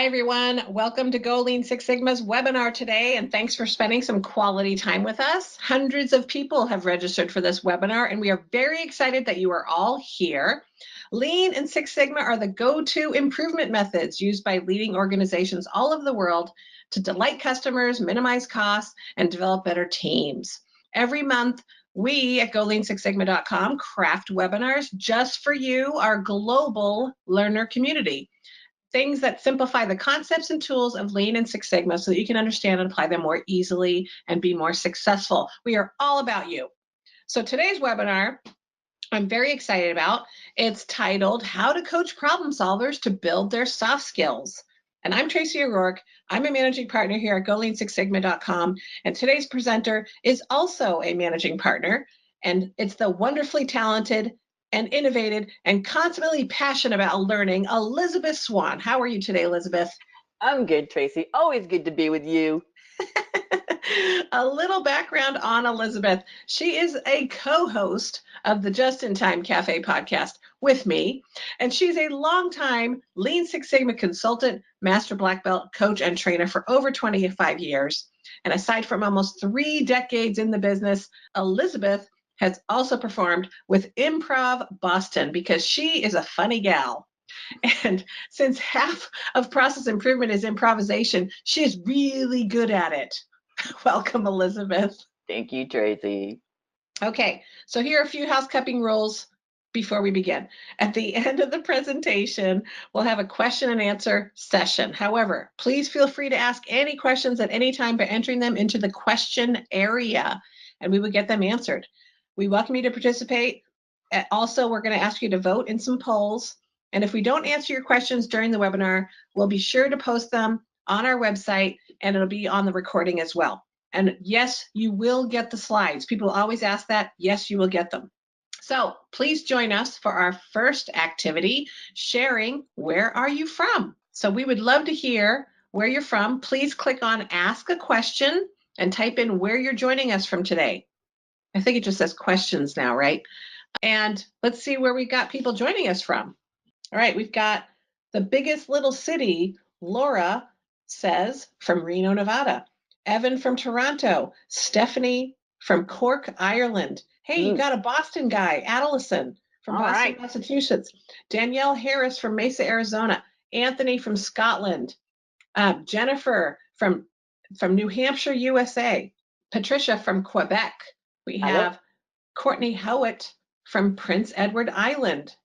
Hi, everyone. Welcome to Go Lean Six Sigma's webinar today, and thanks for spending some quality time with us. Hundreds of people have registered for this webinar, and we are very excited that you are all here. Lean and Six Sigma are the go-to improvement methods used by leading organizations all over the world to delight customers, minimize costs, and develop better teams. Every month, we at GoLean6Sigma.com craft webinars just for you, our global learner community. Things that simplify the concepts and tools of Lean and Six Sigma so that you can understand and apply them more easily and be more successful. We are all about you. So today's webinar, I'm very excited about. It's titled, How to Coach Problem Solvers to Build Their Soft Skills. And I'm Tracy O'Rourke. I'm a managing partner here at GoLean6Sigma.com. And today's presenter is also a managing partner. And it's the wonderfully talented and innovative and constantly passionate about learning, Elizabeth Swan. How are you today, Elizabeth? I'm good, Tracy. Always good to be with you. A little background on Elizabeth. She is a co-host of the Just in Time Cafe podcast with me, and she's a longtime Lean Six Sigma consultant, master black belt coach, and trainer for over 25 years. And aside from almost 3 decades in the business, Elizabeth has also performed with Improv Boston because she is a funny gal. And since half of process improvement is improvisation, she is really good at it. Welcome, Elizabeth. Thank you, Tracy. Okay, so here are a few housekeeping rules before we begin. At the end of the presentation, we'll have a question and answer session. However, please feel free to ask any questions at any time by entering them into the question area, and we will get them answered. We welcome you to participate. Also, we're going to ask you to vote in some polls. And if we don't answer your questions during the webinar, we'll be sure to post them on our website, and it'll be on the recording as well. And yes, you will get the slides. People always ask that. Yes, you will get them. So please join us for our first activity, sharing where are you from? So we would love to hear where you're from. Please click on Ask a Question and type in where you're joining us from today. I think it just says questions now, right? And let's see where we got people joining us from. All right, we've got the biggest little city, Laura says, from Reno, Nevada. Evan from Toronto. Stephanie from Cork, Ireland. Hey, you got a Boston guy, Adelison from Boston, Massachusetts. Danielle Harris from Mesa, Arizona. Anthony from Scotland. Jennifer from New Hampshire, USA. Patricia from Quebec. We have Courtney Howitt from Prince Edward Island.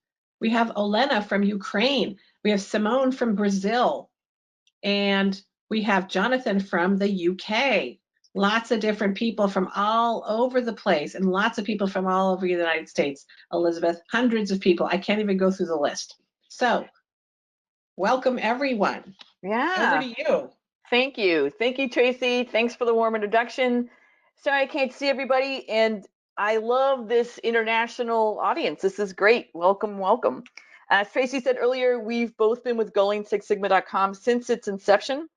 We have Olena from Ukraine. We have Simone from Brazil. And we have Jonathan from the UK. Lots of different people from all over the place, and lots of people from all over the United States. Elizabeth, hundreds of people. I can't even go through the list. So welcome, everyone. Yeah. Over to you. Thank you. Thank you, Tracy. Thanks for the warm introduction. Sorry I can't see everybody, and I love this international audience. This is great. Welcome, welcome. As Tracy said earlier, we've both been with GoLean6Sigma.com since its inception,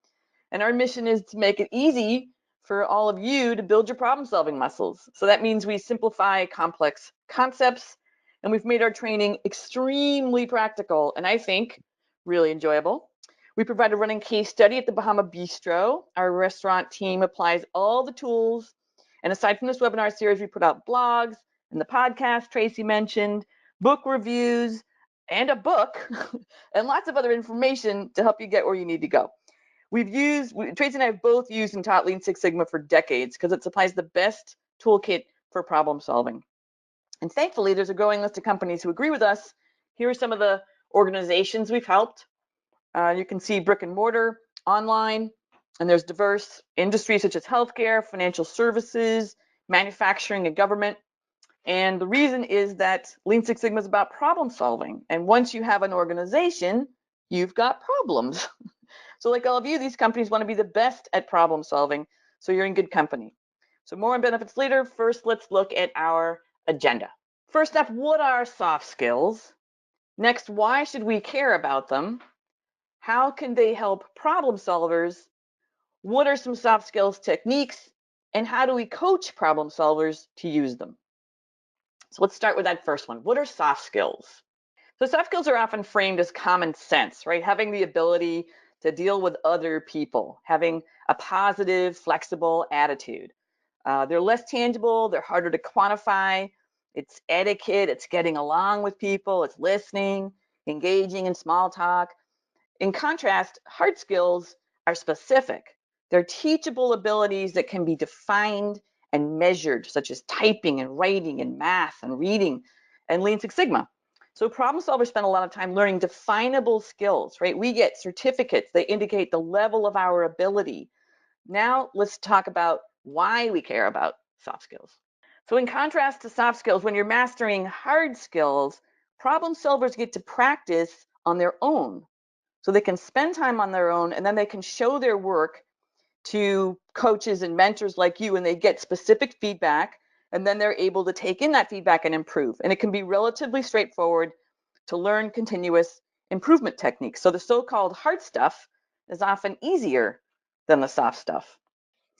and our mission is to make it easy for all of you to build your problem-solving muscles. So that means we simplify complex concepts, and we've made our training extremely practical, and I think really enjoyable. We provide a running case study at the Bahama Bistro. Our restaurant team applies all the tools. And aside from this webinar series, we put out blogs and the podcast Tracy mentioned, book reviews, and a book, and lots of other information to help you get where you need to go. Tracy and I have both used and taught Lean Six Sigma for decades because it supplies the best toolkit for problem solving. And thankfully, there's a growing list of companies who agree with us. Here are some of the organizations we've helped. You can see brick and mortar, online, and there's diverse industries such as healthcare, financial services, manufacturing, and government. And the reason is that Lean Six Sigma is about problem solving. And once you have an organization, you've got problems. So like all of you, these companies want to be the best at problem solving. So you're in good company. So more on benefits later. First, let's look at our agenda. First up, what are soft skills? Next, why should we care about them? How can they help problem solvers? What are some soft skills techniques? And how do we coach problem solvers to use them? So let's start with that first one. What are soft skills? So soft skills are often framed as common sense, right? Having the ability to deal with other people, having a positive, flexible attitude. They're less tangible, they're harder to quantify. It's etiquette, it's getting along with people, it's listening, engaging in small talk. In contrast, hard skills are specific. They're teachable abilities that can be defined and measured, such as typing and writing and math and reading and Lean Six Sigma. So problem solvers spend a lot of time learning definable skills, right? We get certificates that indicate the level of our ability. Now let's talk about why we care about soft skills. So in contrast to soft skills, when you're mastering hard skills, problem solvers get to practice on their own. So they can spend time on their own, and then they can show their work to coaches and mentors like you, and they get specific feedback, and then they're able to take in that feedback and improve. And it can be relatively straightforward to learn continuous improvement techniques. So the so-called hard stuff is often easier than the soft stuff.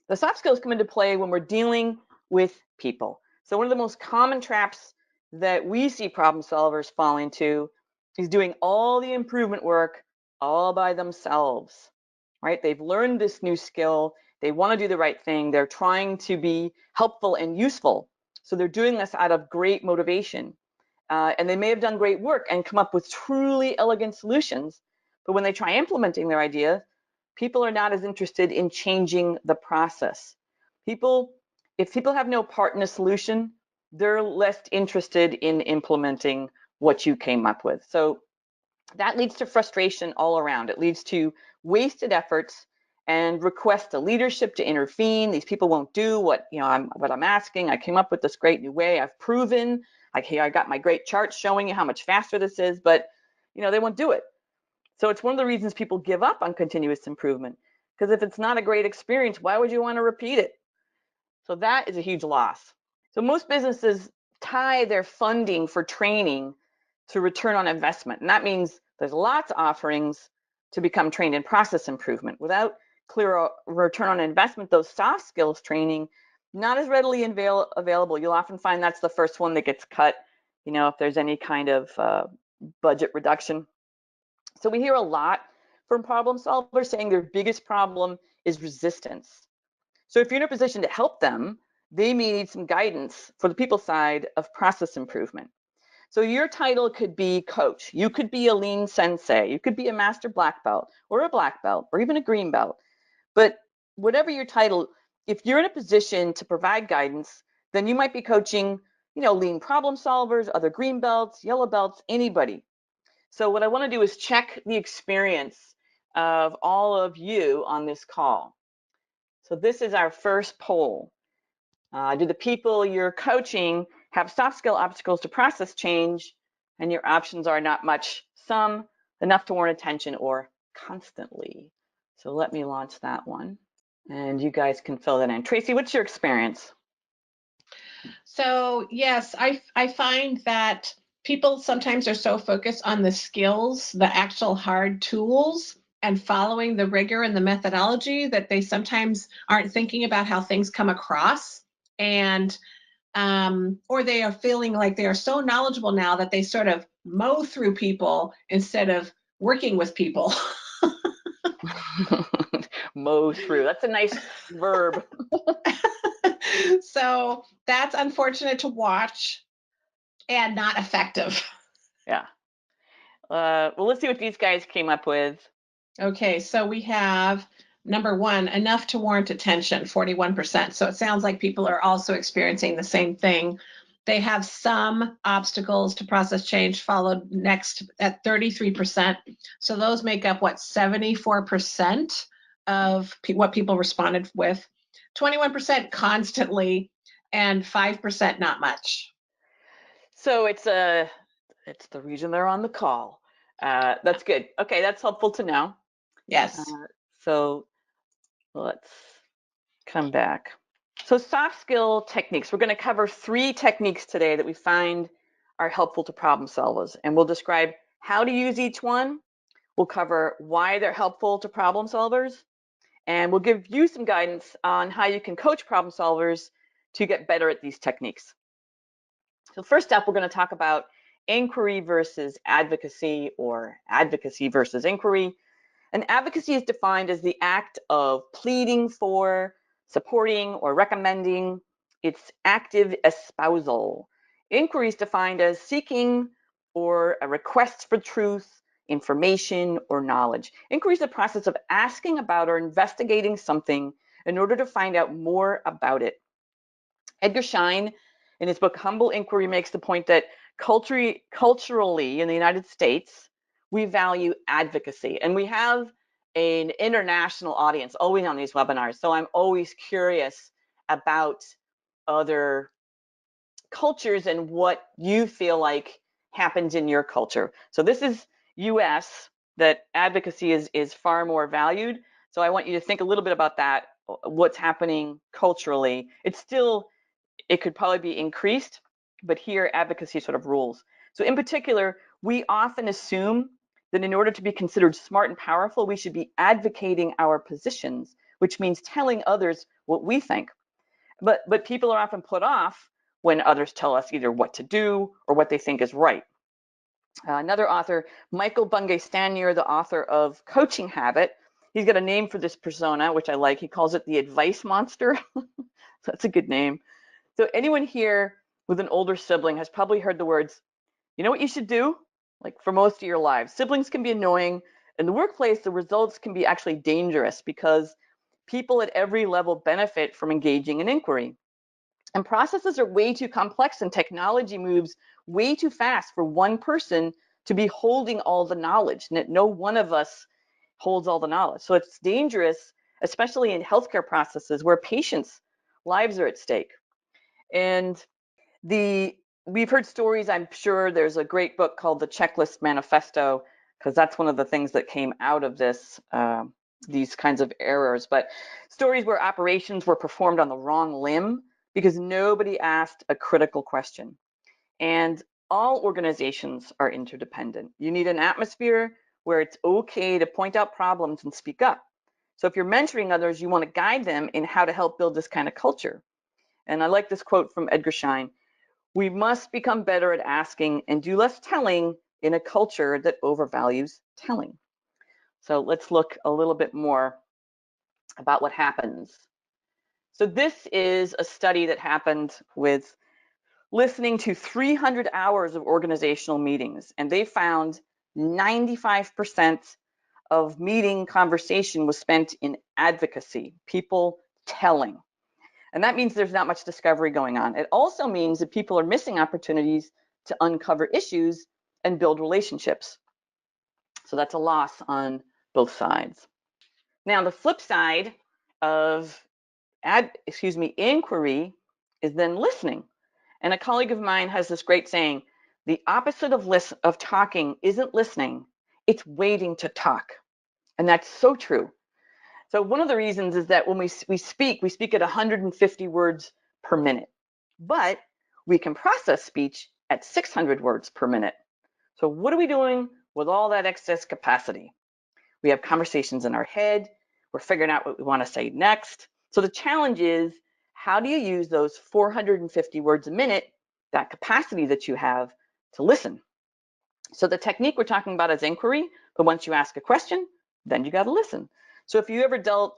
The soft skills come into play when we're dealing with people. So one of the most common traps that we see problem solvers fall into is doing all the improvement work all by themselves, right? They've learned this new skill. They want to do the right thing. They're trying to be helpful and useful. So they're doing this out of great motivation. And they may have done great work and come up with truly elegant solutions. But when they try implementing their idea, people are not as interested in changing the process. If people have no part in a solution, they're less interested in implementing what you came up with. So that leads to frustration all around. It leads to wasted efforts and requests to leadership to intervene. These people won't do what I'm asking. I came up with this great new way. I've proven. I got my great charts showing you how much faster this is, but they won't do it. So it's one of the reasons people give up on continuous improvement, because if it's not a great experience, why would you want to repeat it? So that is a huge loss. So most businesses tie their funding for training to return on investment. And that means there's lots of offerings to become trained in process improvement. Without clear return on investment, those soft skills training, not as readily available. You'll often find that's the first one that gets cut, if there's any kind of budget reduction. So we hear a lot from problem solvers saying their biggest problem is resistance. So if you're in a position to help them, they may need some guidance for the people side of process improvement. So your title could be coach. You could be a lean sensei. You could be a master black belt or a black belt or even a green belt. But whatever your title, if you're in a position to provide guidance, then you might be coaching, lean problem solvers, other green belts, yellow belts, anybody. So what I want to do is check the experience of all of you on this call. So this is our first poll. Do the people you're coaching have soft skill obstacles to process change? And your options are not much, some, enough to warrant attention, or constantly. So let me launch that one. And you guys can fill that in. Tracy, what's your experience? So yes, I find that people sometimes are so focused on the skills, the actual hard tools, and following the rigor and the methodology that they sometimes aren't thinking about how things come across, and or they are feeling like they are so knowledgeable now that they sort of mow through people instead of working with people. Mow through. That's a nice verb. So that's unfortunate to watch and not effective. Yeah. Well, let's see what these guys came up with. Okay, so we have number one, enough to warrant attention, 41%. So it sounds like people are also experiencing the same thing. They have some obstacles to process change, followed next at 33%. So those make up what, 74% of what people responded with. 21% constantly, and 5% not much. So it's the reason they're on the call. That's good. Okay, that's helpful to know. Yes. So let's come back. So soft skill techniques. We're going to cover 3 techniques today that we find are helpful to problem solvers, and we'll describe how to use each one. We'll cover why they're helpful to problem solvers, and we'll give you some guidance on how you can coach problem solvers to get better at these techniques. So first up, we're going to talk about inquiry versus advocacy, or advocacy versus inquiry. And advocacy is defined as the act of pleading for, supporting, or recommending. It's active espousal. Inquiry is defined as seeking or a request for truth, information, or knowledge. Inquiry is the process of asking about or investigating something in order to find out more about it. Edgar Schein, in his book Humble Inquiry, makes the point that culturally in the United States, we value advocacy, and we have an international audience always on these webinars. So I'm always curious about other cultures and what you feel like happens in your culture. So this is US, that advocacy is far more valued. So I want you to think a little bit about that, what's happening culturally. It could probably be increased, but here advocacy sort of rules. So in particular, we often assume that in order to be considered smart and powerful, we should be advocating our positions, which means telling others what we think. But people are often put off when others tell us either what to do or what they think is right. Another author, Michael Bungay Stanier, the author of Coaching Habit, he's got a name for this persona, which I like. He calls it the advice monster. That's a good name. So anyone here with an older sibling has probably heard the words, you know what you should do? Like for most of your lives. Siblings can be annoying. In the workplace, the results can be actually dangerous because people at every level benefit from engaging in inquiry. And processes are way too complex and technology moves way too fast for one person to be holding all the knowledge. No one of us holds all the knowledge. So it's dangerous, especially in healthcare processes where patients' lives are at stake. And we've heard stories, I'm sure there's a great book called The Checklist Manifesto, because that's one of the things that came out of these kinds of errors. But stories where operations were performed on the wrong limb because nobody asked a critical question. And all organizations are interdependent. You need an atmosphere where it's okay to point out problems and speak up. So if you're mentoring others, you want to guide them in how to help build this kind of culture. And I like this quote from Edgar Schein: we must become better at asking and do less telling in a culture that overvalues telling. So let's look a little bit more about what happens. So this is a study that happened with listening to 300 hours of organizational meetings, and they found 95% of meeting conversation was spent in advocacy, people telling. And that means there's not much discovery going on. It also means that people are missing opportunities to uncover issues and build relationships. So that's a loss on both sides. Now, the flip side of inquiry is then listening. And a colleague of mine has this great saying: the opposite of talking isn't listening, it's waiting to talk. And that's so true. So one of the reasons is that when we speak at 150 words per minute, but we can process speech at 600 words per minute. So what are we doing with all that excess capacity? We have conversations in our head. We're figuring out what we want to say next. So the challenge is, how do you use those 450 words a minute, that capacity that you have, to listen? So the technique we're talking about is inquiry, but once you ask a question, then you got to listen. So if you ever dealt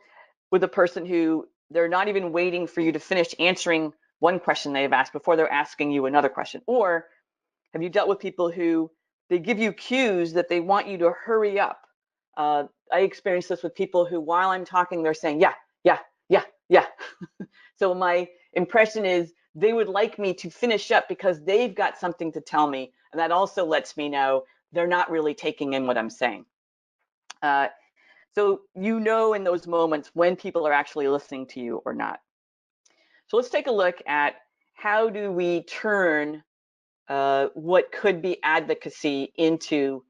with a person who they're not even waiting for you to finish answering one question they've asked before they're asking you another question, or have you dealt with people who they give you cues that they want you to hurry up? I experience this with people who, while I'm talking, they're saying, yeah, yeah, yeah, yeah. So my impression is they would like me to finish up because they've got something to tell me. And that also lets me know they're not really taking in what I'm saying. So you know in those moments when people are actually listening to you or not. So let's take a look at how do we turn what could be advocacy into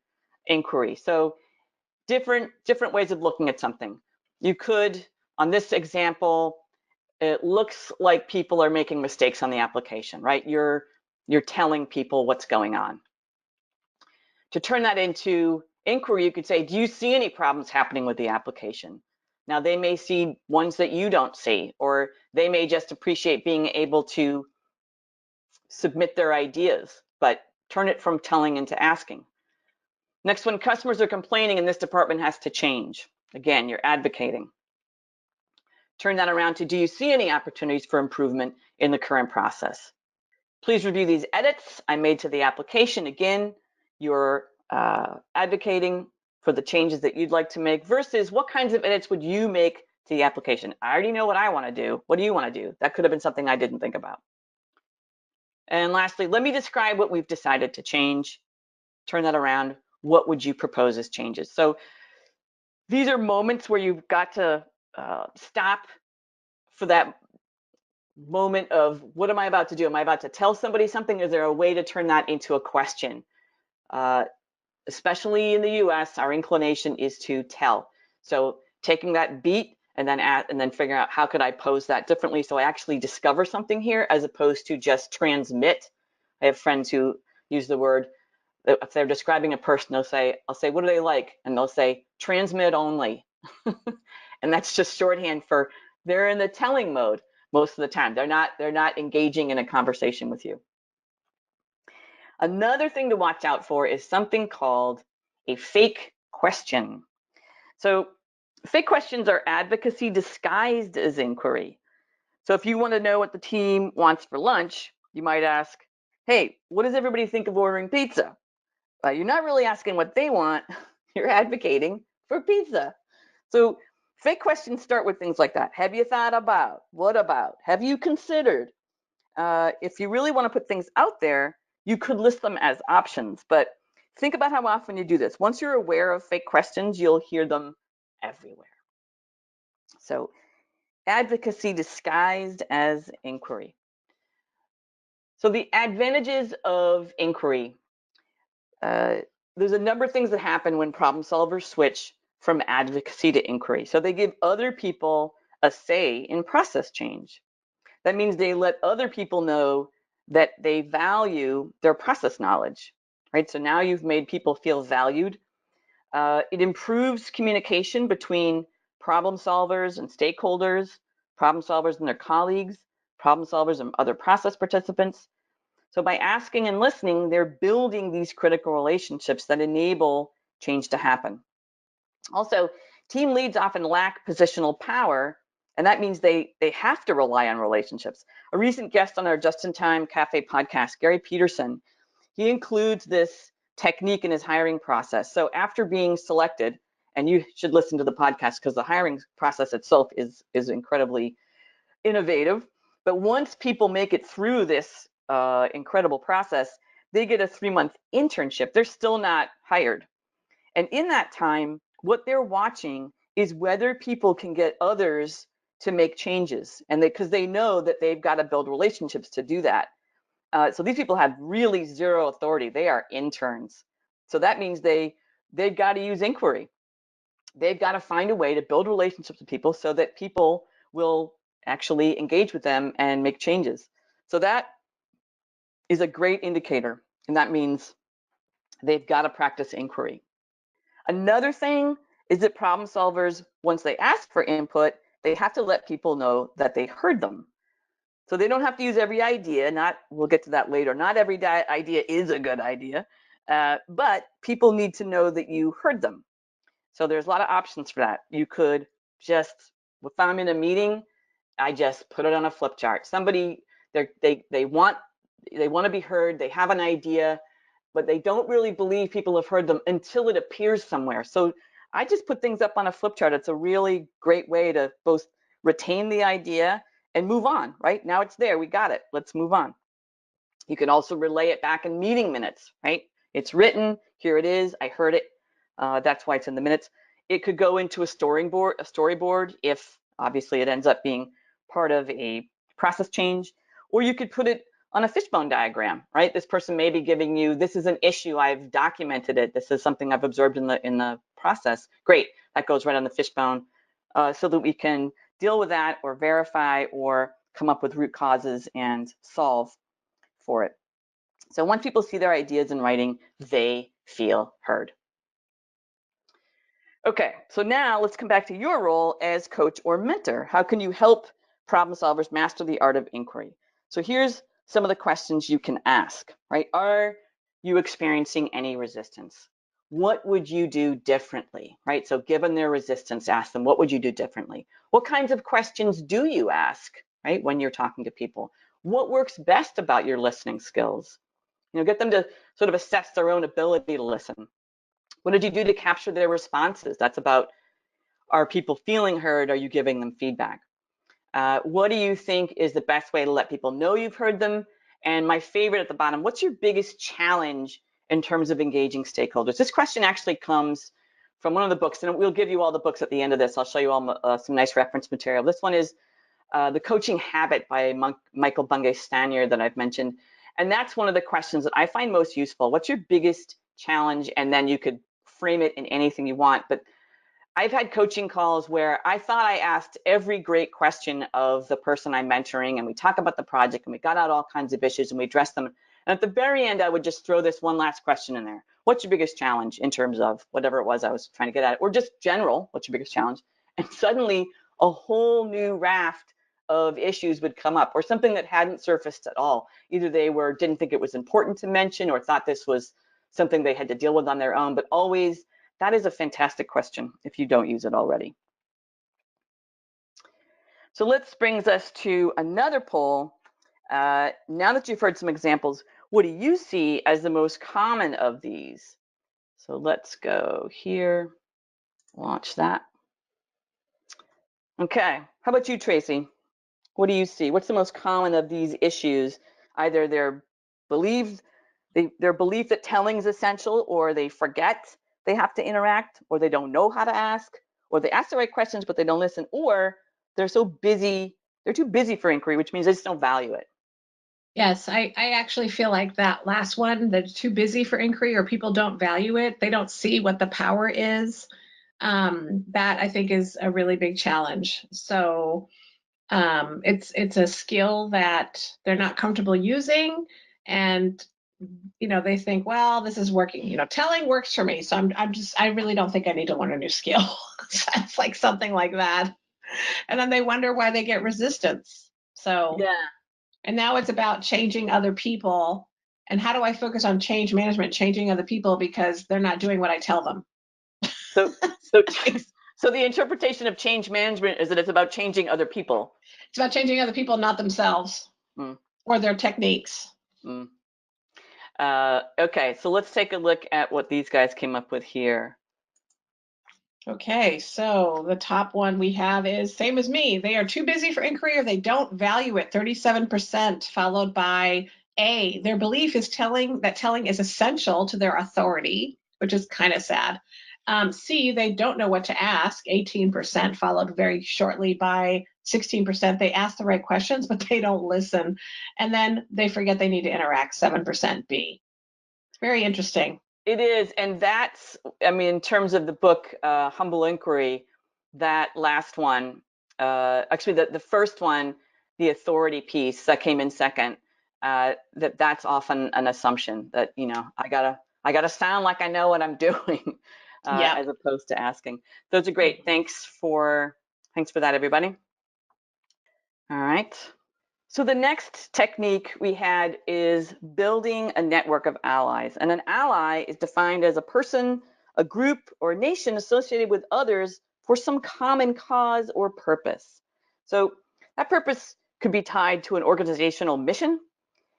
inquiry. So different ways of looking at something. You could, on this example, it looks like people are making mistakes on the application, right? You're telling people what's going on. To turn that into inquiry, you could say, do you see any problems happening with the application? Now, they may see ones that you don't see, or they may just appreciate being able to submit their ideas, but turn it from telling into asking. Next one, customers are complaining and this department has to change. Again, you're advocating. Turn that around to, do you see any opportunities for improvement in the current process? Please review these edits I made to the application. Again, you're advocating for the changes that you'd like to make versus what kinds of edits would you make to the application? I already know what I want to do. What do you want to do? That could have been something I didn't think about. And lastly, let me describe what we've decided to change. Turn that around. What would you propose as changes? So these are moments where you've got to stop for that moment of, what am I about to do? Am I about to tell somebody something? Is there a way to turn that into a question? Especially in the US, our inclination is to tell. So taking that beat and then figuring out, how could I pose that differently so I actually discover something here as opposed to just transmit. I have friends who use the word, if they're describing a person, I'll say, what do they like? And they'll say, transmit only. And that's just shorthand for they're in the telling mode most of the time. They're not engaging in a conversation with you. Another thing to watch out for is something called a fake question. So fake questions are advocacy disguised as inquiry. So if you want to know what the team wants for lunch, you might ask, hey, what does everybody think of ordering pizza? You're not really asking what they want, you're advocating for pizza. So fake questions start with things like that. Have you thought about? What about? Have you considered? If you really want to put things out there, you could list them as options, but think about how often you do this. Once you're aware of fake questions, you'll hear them everywhere. So advocacy disguised as inquiry. So the advantages of inquiry. There's a number of things that happen when problem solvers switch from advocacy to inquiry. So they give other people a say in process change. That means they let other people know that they value their process knowledge, right? So now you've made people feel valued. It improves communication between problem solvers and stakeholders, problem solvers and their colleagues, problem solvers and other process participants. So by asking and listening, they're building these critical relationships that enable change to happen. Also, team leads often lack positional power, and that means they have to rely on relationships. A recent guest on our Just-in-Time Cafe podcast, Gary Peterson, he includes this technique in his hiring process. So after being selected, and you should listen to the podcast because the hiring process itself is incredibly innovative, but once people make it through this incredible process, they get a 3-month internship. They're still not hired. And in that time, what they're watching is whether people can get others to make changes, and because they know that they've got to build relationships to do that. So these people have really zero authority. They are interns. So that means they've got to use inquiry. They've got to find a way to build relationships with people so that people will actually engage with them and make changes. So that is a great indicator, and that means they've got to practice inquiry. Another thing is that problem solvers, once they ask for input, they have to let people know that they heard them. So they don't have to use every idea. We'll get to that later. Not every idea is a good idea, but people need to know that you heard them. So there's a lot of options for that. You could just, if I'm in a meeting, I just put it on a flip chart. Somebody, they want to be heard. They have an idea, but they don't really believe people have heard them until it appears somewhere. So I just put things up on a flip chart. It's a really great way to both retain the idea and move on, right? Now it's there, we got it, let's move on. You can also relay it back in meeting minutes, right? It's written, here it is, I heard it. That's why it's in the minutes. It could go into a storyboard if obviously it ends up being part of a process change, or you could put it on a fishbone diagram, right? This person may be giving you, this is an issue, I've documented it, this is something I've observed in the process. Great, that goes right on the fishbone so that we can deal with that or verify or come up with root causes and solve for it. So once people see their ideas in writing, they feel heard. Okay, so now let's come back to your role as coach or mentor. How can you help problem solvers master the art of inquiry? So here's some of the questions you can ask, right? Are you experiencing any resistance? what would you do differently, right? So given their resistance, ask them, what would you do differently? What kinds of questions do you ask, right, when you're talking to people? What works best about your listening skills? Get them to sort of assess their own ability to listen. What did you do to capture their responses? That's about, are people feeling heard? Are you giving them feedback? What do you think is the best way to let people know you've heard them? And my favorite at the bottom, what's your biggest challenge in terms of engaging stakeholders? This question actually comes from one of the books, and we'll give you all the books at the end of this. I'll show you all some nice reference material. This one is The Coaching Habit by Michael Bungay Stanier that I've mentioned. And that's one of the questions that I find most useful. What's your biggest challenge? And then you could frame it in anything you want. But I've had coaching calls where I thought I asked every great question of the person I'm mentoring, and we talk about the project, and we got out all kinds of issues, and we addressed them. And at the very end, I would just throw this one last question in there. What's your biggest challenge in terms of whatever it was I was trying to get at, or just general, what's your biggest challenge? And suddenly a whole new raft of issues would come up, or something that hadn't surfaced at all. Either they didn't think it was important to mention, or thought this was something they had to deal with on their own, but always, that is a fantastic question if you don't use it already. So let's brings us to another poll. Now that you've heard some examples, what do you see as the most common of these? So let's go here, launch that. Okay, how about you, Tracy? What do you see? What's the most common of these issues? Either their belief that telling is essential, or they forget they have to interact, or they don't know how to ask, or they ask the right questions but they don't listen, or they're so busy, they're too busy for inquiry, which means they just don't value it. Yes, I actually feel like that last one, they're too busy for inquiry or people don't value it. They don't see what the power is. That I think is a really big challenge. So it's a skill that they're not comfortable using, and they think, well, this is working. Telling works for me, so I really don't think I need to learn a new skill. It's like something like that, and then they wonder why they get resistance. So Yeah. and now it's about changing other people. And how do I focus on change management, changing other people because they're not doing what I tell them? So so so the interpretation of change management is that it's about changing other people. It's about changing other people, not themselves or their techniques. Okay, so let's take a look at what these guys came up with here. Okay, so the top one we have is same as me. They are too busy for inquiry or they don't value it, 37%, followed by A, their belief is telling is essential to their authority, which is kind of sad. C, they don't know what to ask, 18%, followed very shortly by 16%. They ask the right questions, but they don't listen. And then they forget they need to interact, 7% B. Very interesting. It is, and that's, in terms of the book, Humble Inquiry, that last one, actually the first one, the authority piece that came in second, that's often an assumption that, I gotta sound like I know what I'm doing, as opposed to asking. Those are great. Thanks for that, everybody. All right. So the next technique we had is building a network of allies. And an ally is defined as a person, a group, or a nation associated with others for some common cause or purpose. So that purpose could be tied to an organizational mission.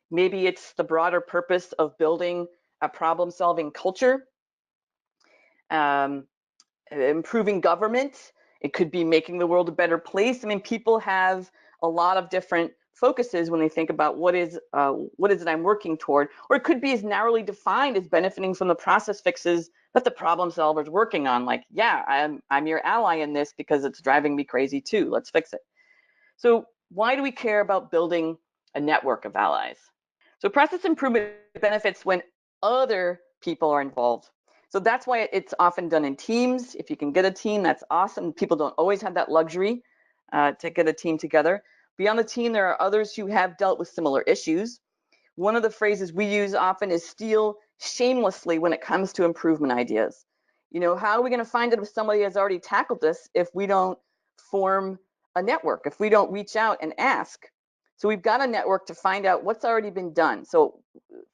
Maybe it's the broader purpose of building a problem-solving culture, improving government. It could be making the world a better place. People have a lot of different focuses when they think about what is it I'm working toward, or it could be as narrowly defined as benefiting from the process fixes that the problem solver is working on. Like, yeah, I'm your ally in this because it's driving me crazy too. Let's fix it. So why do we care about building a network of allies? So process improvement benefits when other people are involved. So that's why it's often done in teams. If you can get a team, that's awesome. People don't always have that luxury to get a team together. Beyond the team, there are others who have dealt with similar issues. One of the phrases we use often is steal shamelessly when it comes to improvement ideas. How are we going to find out if somebody has already tackled this if we don't form a network, if we don't reach out and ask? So we've got a network to find out what's already been done. So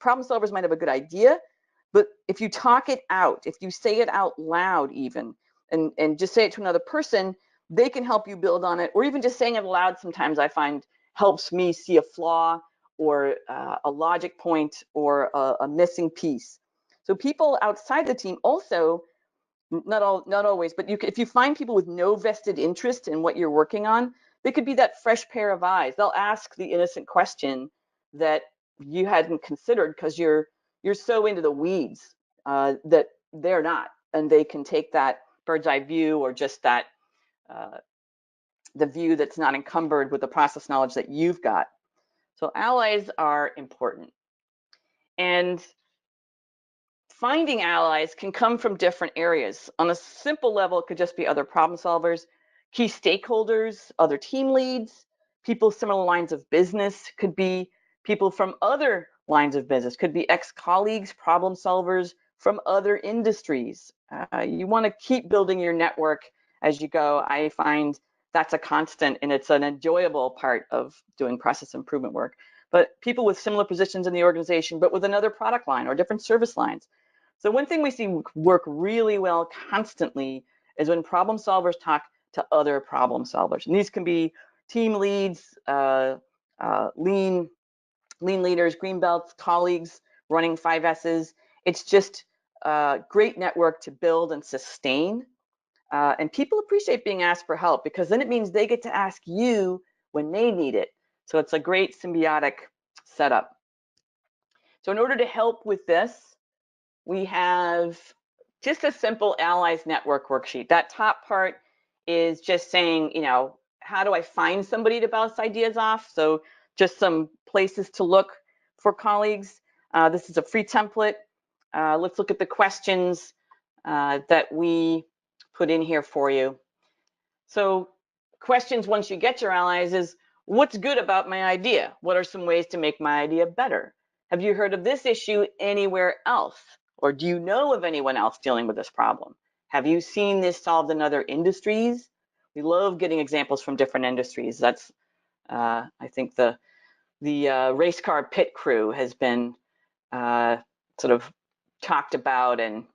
problem solvers might have a good idea, But if you talk it out, if you say it out loud even, and just say it to another person, they can help you build on it. Or even just saying it aloud sometimes I find helps me see a flaw or a logic point or a missing piece. So people outside the team also, not always, but if you find people with no vested interest in what you're working on, they could be that fresh pair of eyes. They'll ask the innocent question that you hadn't considered because you're so into the weeds that they're not, and they can take that bird's eye view or just that the view that's not encumbered with the process knowledge that you've got. So allies are important. And finding allies can come from different areas. On a simple level, it could just be other problem solvers, key stakeholders, other team leads, people similar lines of business, could be people from other lines of business, could be ex-colleagues, problem solvers from other industries. You want to keep building your network as you go. I find that's a constant, and it's an enjoyable part of doing process improvement work. But people with similar positions in the organization, but with another product line or different service lines. So one thing we see work really well constantly is when problem solvers talk to other problem solvers. And these can be team leads, lean leaders, green belts, colleagues running 5S's. It's just a great network to build and sustain. And people appreciate being asked for help because then it means they get to ask you when they need it. So it's a great symbiotic setup. So in order to help with this, we have just a simple allies network worksheet. That top part is just saying, how do I find somebody to bounce ideas off? So just some places to look for colleagues. This is a free template. Let's look at the questions that we put in here for you. So questions once you get your allies is, what's good about my idea? What are some ways to make my idea better? Have you heard of this issue anywhere else? Or do you know of anyone else dealing with this problem? Have you seen this solved in other industries? We love getting examples from different industries. That's, I think the race car pit crew has been sort of talked about and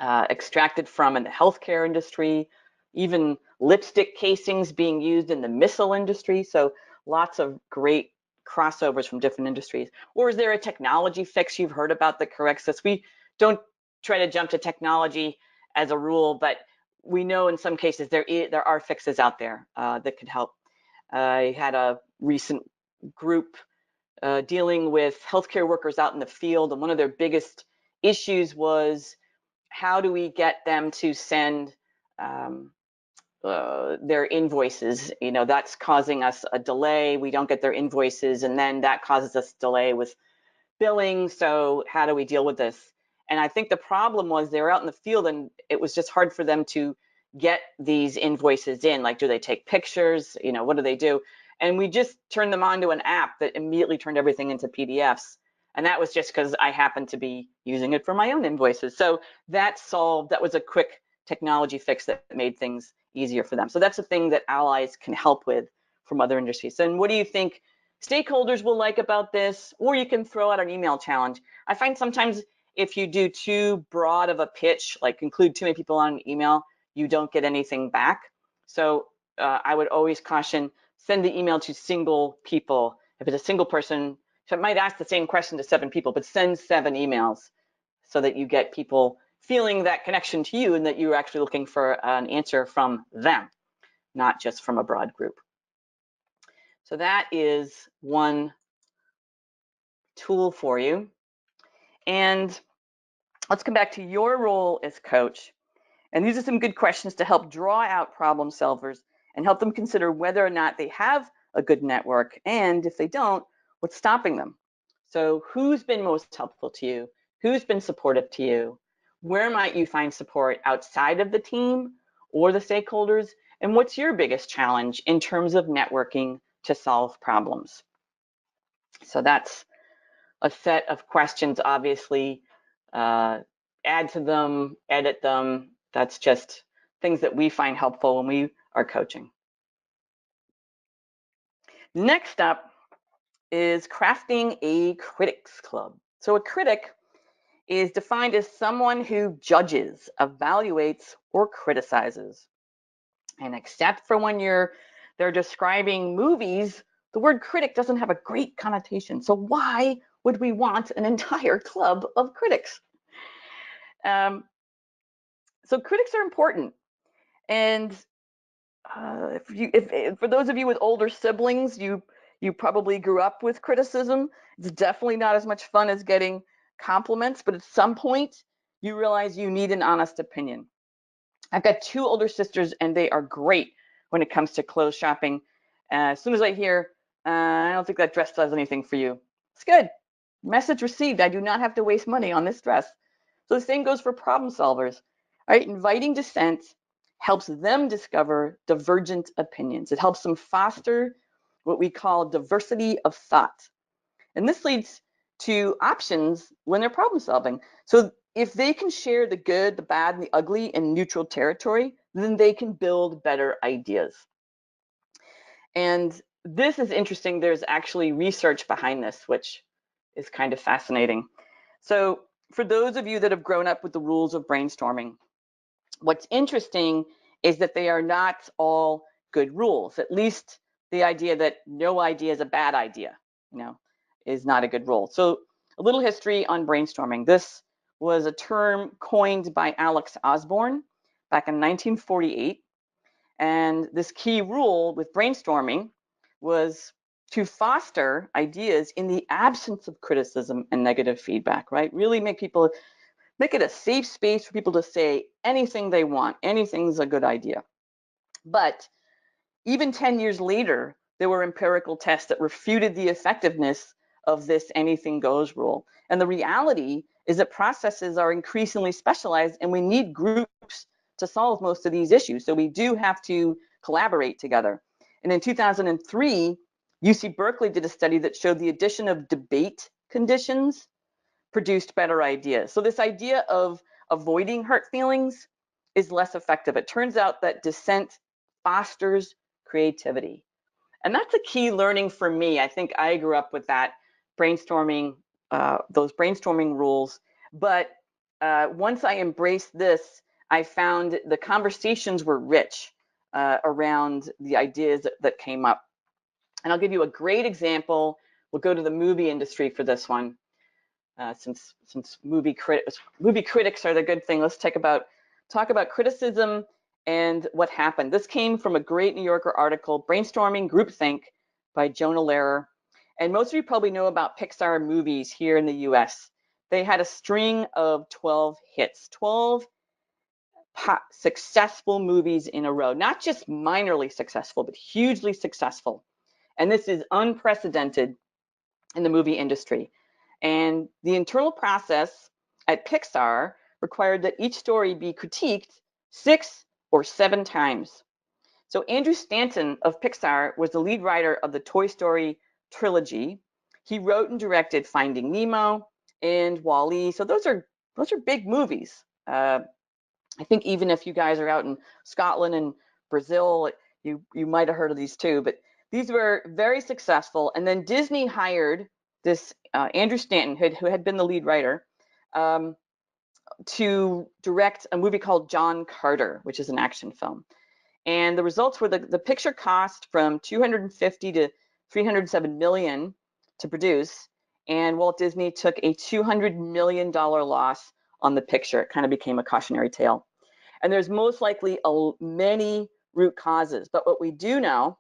extracted from in the healthcare industry, even lipstick casings being used in the missile industry. So lots of great crossovers from different industries. Or is there a technology fix you've heard about that corrects this? We don't try to jump to technology as a rule, but we know in some cases there are fixes out there that could help. I had a recent group dealing with healthcare workers out in the field, and one of their biggest issues was, how do we get them to send their invoices? That's causing us a delay. We don't get their invoices, and then that causes us delay with billing. So how do we deal with this? And I think the problem was they were out in the field, and it was just hard for them to get these invoices in. Like, do they take pictures? What do they do? And we just turned them onto an app that immediately turned everything into PDFs. And that was just because I happened to be using it for my own invoices. So that was a quick technology fix that made things easier for them. So that's a thing that allies can help with from other industries. And what do you think stakeholders will like about this? Or you can throw out an email challenge. I find sometimes if you do too broad of a pitch, like include too many people on an email, you don't get anything back. So I would always caution, send the email to single people. If it's a single person, so it might ask the same question to 7 people, but send 7 emails so that you get people feeling that connection to you and that you're actually looking for an answer from them, not just from a broad group. So that is one tool for you. And let's come back to your role as coach. And these are some good questions to help draw out problem solvers and help them consider whether or not they have a good network. And if they don't, what's stopping them? So who's been most helpful to you? Who's been supportive to you? Where might you find support outside of the team or the stakeholders? And what's your biggest challenge in terms of networking to solve problems? So that's a set of questions, obviously. Add to them, edit them. That's just things that we find helpful when we are coaching. Next up is crafting a critics club. So a critic is defined as someone who judges, evaluates, or criticizes. And except for when they're describing movies, the word critic doesn't have a great connotation. So why would we want an entire club of critics? So critics are important. And if for those of you with older siblings, you probably grew up with criticism. It's definitely not as much fun as getting compliments, but at some point you realize you need an honest opinion. I've got 2 older sisters, and they are great when it comes to clothes shopping. As soon as I hear, I don't think that dress does anything for you, it's good. Message received. I do not have to waste money on this dress. So the same goes for problem solvers. Right? Inviting dissent helps them discover divergent opinions. It helps them foster what we call diversity of thought. And this leads to options when they're problem solving. So if they can share the good, the bad, and the ugly in neutral territory, then they can build better ideas. And this is interesting. There's actually research behind this, which is kind of fascinating. So for those of you that have grown up with the rules of brainstorming, what's interesting is that they are not all good rules. At least the idea that no idea is a bad idea, is not a good rule. So a little history on brainstorming. This was a term coined by Alex Osborne back in 1948. And this key rule with brainstorming was to foster ideas in the absence of criticism and negative feedback, right? Really make it a safe space for people to say anything they want. Anything's a good idea. But even 10 years later, there were empirical tests that refuted the effectiveness of this anything goes rule. And the reality is that processes are increasingly specialized, and we need groups to solve most of these issues. So we do have to collaborate together. And in 2003, UC Berkeley did a study that showed the addition of debate conditions produced better ideas. So this idea of avoiding hurt feelings is less effective. It turns out that dissent fosters creativity. And that's a key learning for me. I think I grew up with that brainstorming, those brainstorming rules. But once I embraced this, I found the conversations were rich around the ideas that came up. And I'll give you a great example. We'll go to the movie industry for this one. Since movie critics are the good thing, let's talk about criticism and what happened. This came from a great New Yorker article, Brainstorming Groupthink by Jonah Lehrer. And most of you probably know about Pixar movies here in the US. They had a string of 12 hits, 12 successful movies in a row, not just minorly successful, but hugely successful. And this is unprecedented in the movie industry. And the internal process at Pixar required that each story be critiqued 6 or 7 times. So Andrew Stanton of Pixar was the lead writer of the Toy Story trilogy. He wrote and directed Finding Nemo and WALL-E. So those are big movies. I think even if you guys are out in Scotland and Brazil, you might have heard of these too. But these were very successful. And then Disney hired this Andrew Stanton, who had been the lead writer, to direct a movie called John Carter, which is an action film. And the results were the picture cost from $250 to $307 million to produce, and Walt Disney took a $200 million loss on the picture. It kind of became a cautionary tale. And there's most likely many root causes, but what we do know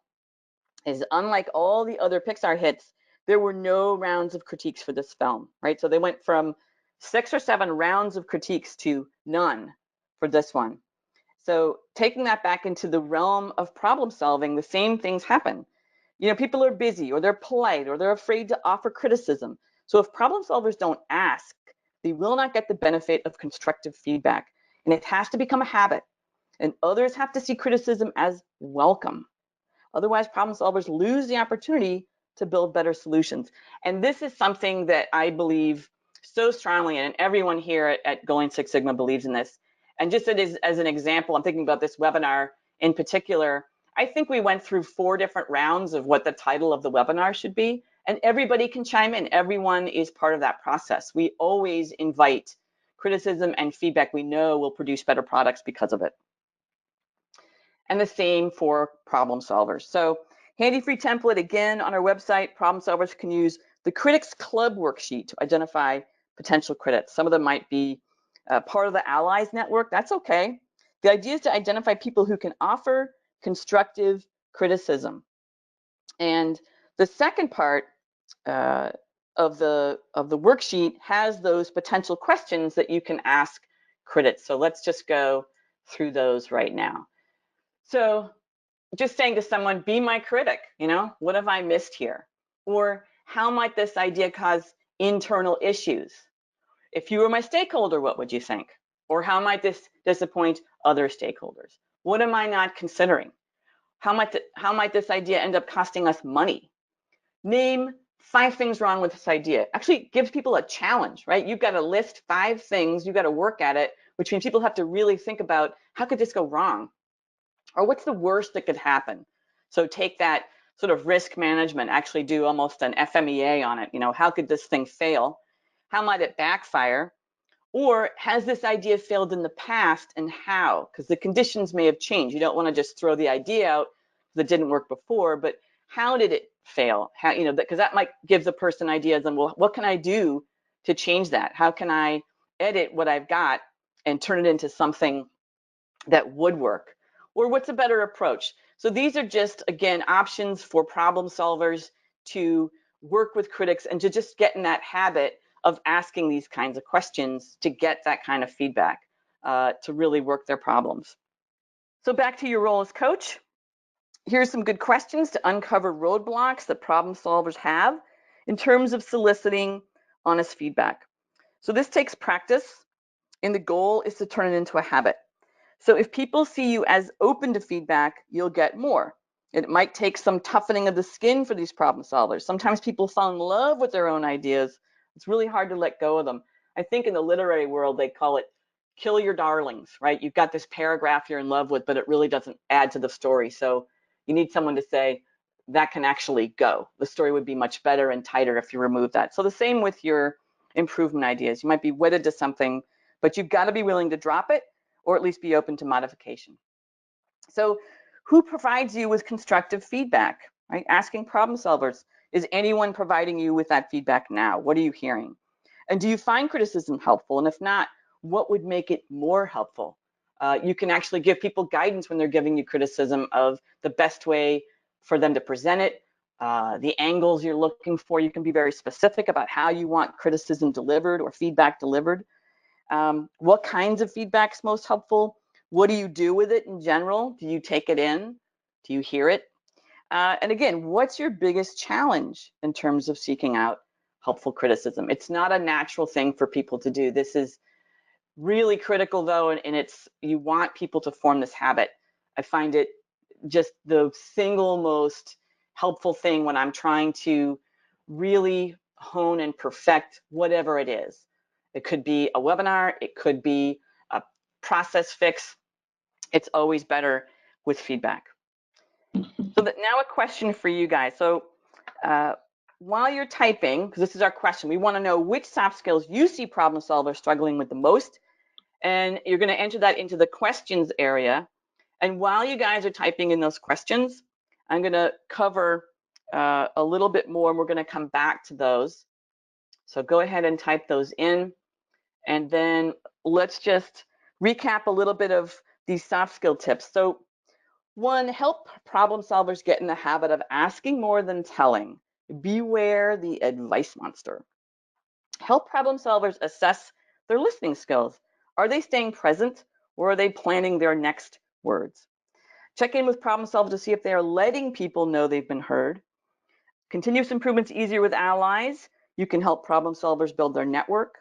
is, unlike all the other Pixar hits, there were no rounds of critiques for this film, right? So they went from 6 or 7 rounds of critiques to none for this one. So taking that back into the realm of problem solving, the same things happen. People are busy, or they're polite, or they're afraid to offer criticism. So if problem solvers don't ask, they will not get the benefit of constructive feedback. And it has to become a habit. And others have to see criticism as welcome. Otherwise, problem solvers lose the opportunity to build better solutions. And this is something that I believe so strongly in, and everyone here at Going Six Sigma believes in this. And just as an example, I'm thinking about this webinar in particular. I think we went through 4 different rounds of what the title of the webinar should be, And everybody can chime in. Everyone is part of that process. We always invite criticism and feedback we know will produce better products because of it. And the same for problem solvers. So handy free template, again, on our website, problem solvers can use the Critics Club worksheet to identify potential critics. Some of them might be part of the Allies network. That's okay. The idea is to identify people who can offer constructive criticism. And the second part of the worksheet has those potential questions that you can ask critics. So let's just go through those right now. So just saying to someone, be my critic, what have I missed here? Or how might this idea cause internal issues? If you were my stakeholder, what would you think? Or how might this disappoint other stakeholders? What am I not considering? How might this idea end up costing us money? Name 5 things wrong with this idea. Actually gives people a challenge, right? You've got to list 5 things, you've got to work at it, which means people have to really think about, how could this go wrong? Or what's the worst that could happen? So take that sort of risk management, actually do almost an FMEA on it. How could this thing fail? How might it backfire? Or has this idea failed in the past, and how? Because the conditions may have changed. You don't want to just throw the idea out that didn't work before, but how did it fail? How, because that might give the person ideas on, well, what can I do to change that? How can I edit what I've got and turn it into something that would work? Or what's a better approach? So these are just, again, options for problem solvers to work with critics and to just get in that habit of asking these kinds of questions to get that kind of feedback to really work their problems. So back to your role as coach. Here's some good questions to uncover roadblocks that problem solvers have in terms of soliciting honest feedback. So this takes practice, and the goal is to turn it into a habit. So if people see you as open to feedback, you'll get more. It might take some toughening of the skin for these problem solvers. Sometimes people fall in love with their own ideas. It's really hard to let go of them. I think in the literary world, they call it kill your darlings, right? You've got this paragraph you're in love with, but it really doesn't add to the story. So you need someone to say, that can actually go. The story would be much better and tighter if you remove that. So the same with your improvement ideas. You might be wedded to something, but you've got to be willing to drop it, or at least be open to modification. So who provides you with constructive feedback, right? Asking problem solvers, is anyone providing you with that feedback now? What are you hearing? And do you find criticism helpful? And if not, what would make it more helpful? You can actually give people guidance when they're giving you criticism of the best way for them to present it, the angles you're looking for. You can be very specific about how you want criticism delivered or feedback delivered. What kinds of feedback's most helpful? What do you do with it in general? Do you take it in? Do you hear it? And again, what's your biggest challenge in terms of seeking out helpful criticism? It's not a natural thing for people to do. This is really critical though, and you want people to form this habit. I find it just the single most helpful thing when I'm trying to really hone and perfect whatever it is. It could be a webinar, it could be a process fix. It's always better with feedback. So now a question for you guys. So while you're typing, because this is our question, we want to know which soft skills you see problem solvers struggling with the most. And you're going to enter that into the questions area. And while you guys are typing in those questions, I'm going to cover a little bit more, and we're going to come back to those. So go ahead and type those in. And then let's just recap a little bit of these soft skill tips. So 1, help problem solvers get in the habit of asking more than telling. Beware the advice monster. Help problem solvers assess their listening skills. Are they staying present, or are they planning their next words? Check in with problem solvers to see if they are letting people know they've been heard. Continuous improvement is easier with allies. You can help problem solvers build their network.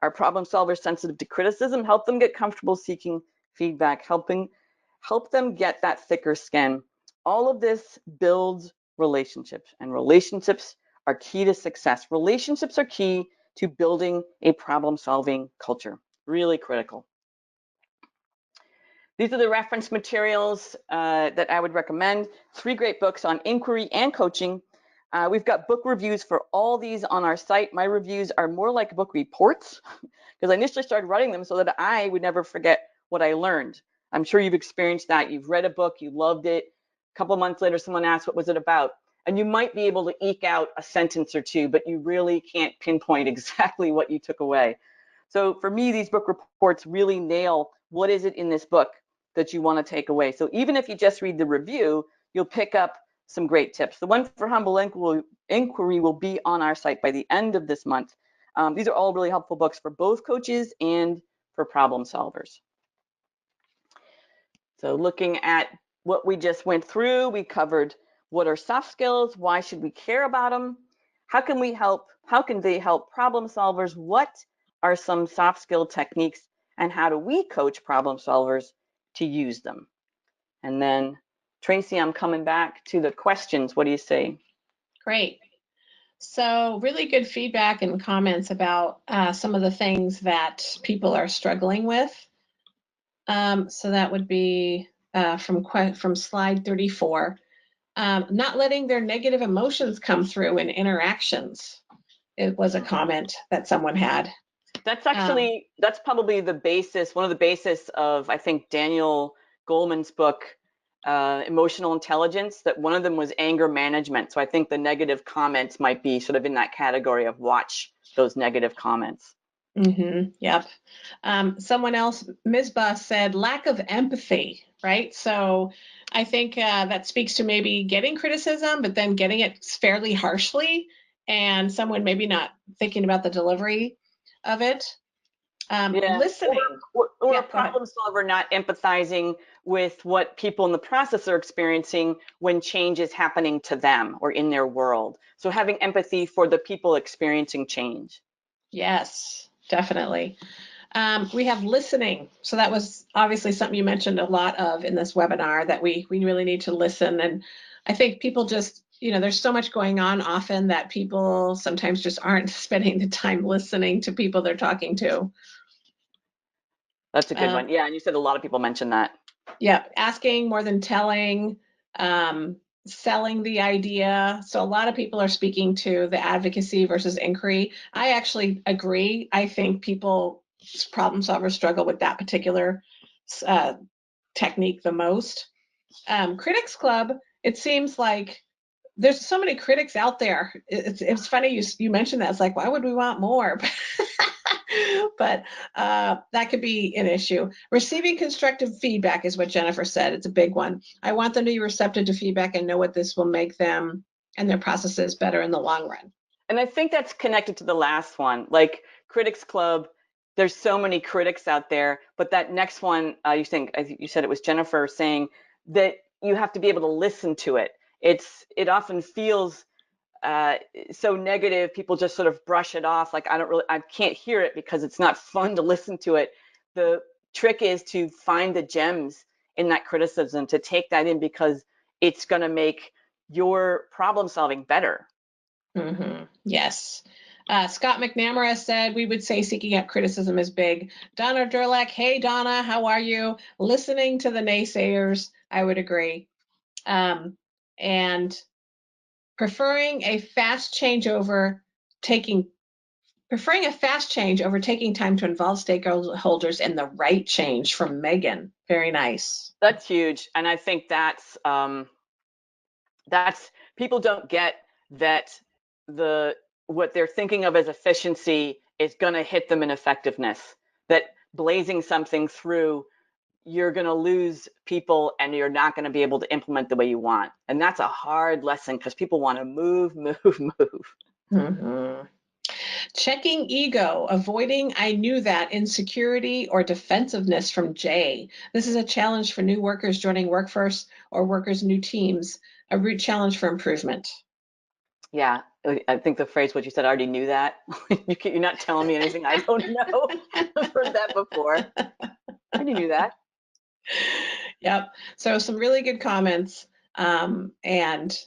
Are problem solvers sensitive to criticism? Help them get comfortable seeking feedback, help them get that thicker skin. All of this builds relationships, and relationships are key to success. Relationships are key to building a problem-solving culture. Really critical. These are the reference materials that I would recommend. 3 great books on inquiry and coaching. We've got book reviews for all these on our site. My reviews are more like book reports because I initially started writing them so that I would never forget what I learned. I'm sure you've experienced that. You've read a book, you loved it. A couple of months later, someone asks, what was it about? And you might be able to eke out a sentence or two, but you really can't pinpoint exactly what you took away. So for me, these book reports really nail what is it in this book that you want to take away. So even if you just read the review, you'll pick up some great tips. The one for Humble Inquiry will be on our site by the end of this month. These are all really helpful books for both coaches and for problem solvers. So looking at what we just went through, we covered what are soft skills, why should we care about them, how can they help problem solvers, what are some soft skill techniques, and how do we coach problem solvers to use them? And then Tracy, I'm coming back to the questions. What do you say? Great. So really good feedback and comments about some of the things that people are struggling with. So that would be from slide 34. Not letting their negative emotions come through in interactions. It was a comment that someone had. That's actually, that's probably the basis, one of the basis of, I think, Daniel Goleman's book, Emotional Intelligence, that one of them was anger management. So I think the negative comments might be sort of in that category of watch those negative comments. Yep. Someone else, Misbah, said lack of empathy, right? So I think that speaks to maybe getting criticism, but then getting it fairly harshly, and someone maybe not thinking about the delivery of it. Listening. Or a problem solver not empathizing with what people in the process are experiencing when change is happening to them or in their world. So having empathy for the people experiencing change. Yes, definitely. We have listening. So that was obviously something you mentioned a lot of in this webinar, that we really need to listen. And I think people just, there's so much going on often that people sometimes just aren't spending the time listening to people they're talking to. That's a good one. Yeah, and you said a lot of people mentioned that. Yeah, asking more than telling, selling the idea. So a lot of people are speaking to the advocacy versus inquiry. I actually agree. I think problem solvers struggle with that particular technique the most. Critics Club, it seems like there's so many critics out there. It's funny you mentioned that. It's like, why would we want more? But that could be an issue. Receiving constructive feedback is what Jennifer said. It's a big one. I want them to be receptive to feedback and know what this will make them and their processes better in the long run. And I think that's connected to the last one, like Critics Club. There's so many critics out there, but that next one, you said it was Jennifer saying that you have to be able to listen to it. It often feels so negative. People just sort of brush it off, like I can't hear it because it's not fun to listen to it. The trick is to find the gems in that criticism, to take that in, because it's going to make your problem solving better. Yes. Scott McNamara said we would say seeking out criticism is big. Donna Durlack, hey Donna, how are you? Listening to the naysayers, I would agree. And preferring a fast change over taking time to involve stakeholders in the right change, from Megan. Very nice. That's huge. And I think that's people don't get that what they're thinking of as efficiency is going to hit them in effectiveness, that blazing something through, you're going to lose people and you're not going to be able to implement the way you want. And that's a hard lesson because people want to move. Checking ego, avoiding I knew that insecurity or defensiveness, from Jay. This is a challenge for new workers joining Workforce or workers' new teams, a root challenge for improvement. Yeah, I think the phrase, what you said, I already knew that. You're not telling me anything I don't know. I've heard that before. I already knew that. Yep. So some really good comments. And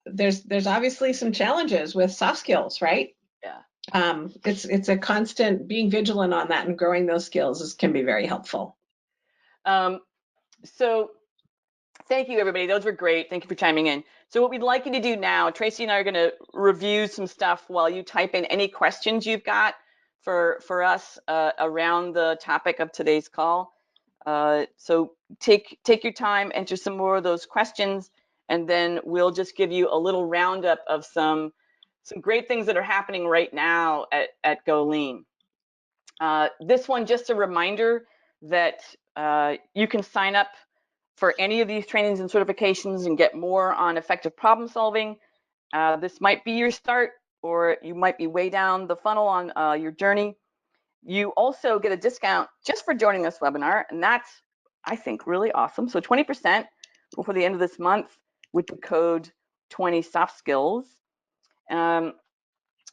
there's obviously some challenges with soft skills, right? Yeah. It's a constant being vigilant on that, and growing those skills can be very helpful. So Thank you, everybody. Those were great. Thank you for chiming in. So what we'd like you to do now, Tracy and I are going to review some stuff while you type in any questions you've got for us around the topic of today's call. So take your time, enter some more of those questions, and then we'll just give you a little roundup of some great things that are happening right now at Go Lean. This one, just a reminder that you can sign up for any of these trainings and certifications and get more on effective problem solving. This might be your start, or you might be way down the funnel on your journey. You also get a discount just for joining this webinar, and that's, I think, really awesome. So 20% before the end of this month with the code 20SoftSkills.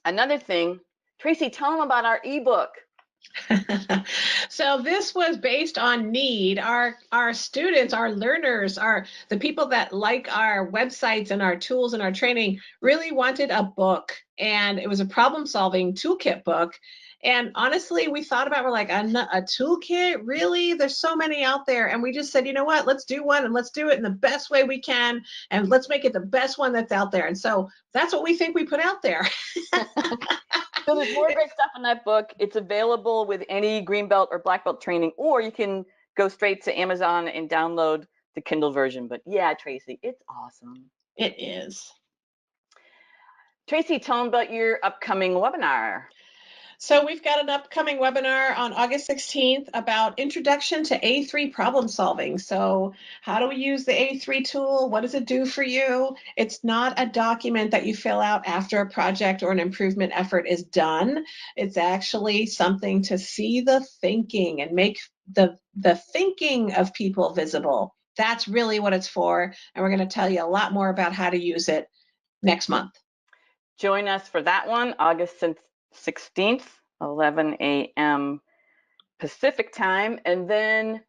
Another thing, Tracy, tell them about our ebook. So this was based on need. Our students, our learners, the people that like our websites and our tools and our training really wanted a book, and it was a problem-solving toolkit book. And honestly, we thought about, we're like, a toolkit? Really? There's so many out there. And we just said, you know what, let's do one, and let's do it in the best way we can, and let's make it the best one that's out there. And so that's what we think we put out there. So there's more great stuff in that book. It's available with any green belt or black belt training, or you can go straight to Amazon and download the Kindle version. But yeah, Tracy, it's awesome. It is. Tracy, tell them about your upcoming webinar. So we've got an upcoming webinar on August 16th about introduction to A3 problem solving. So how do we use the A3 tool? What does it do for you? It's not a document that you fill out after a project or an improvement effort is done. It's actually something to see the thinking and make the thinking of people visible. That's really what it's for. And we're going to tell you a lot more about how to use it next month. Join us for that one, August 16th, 11 a.m. Pacific time. And then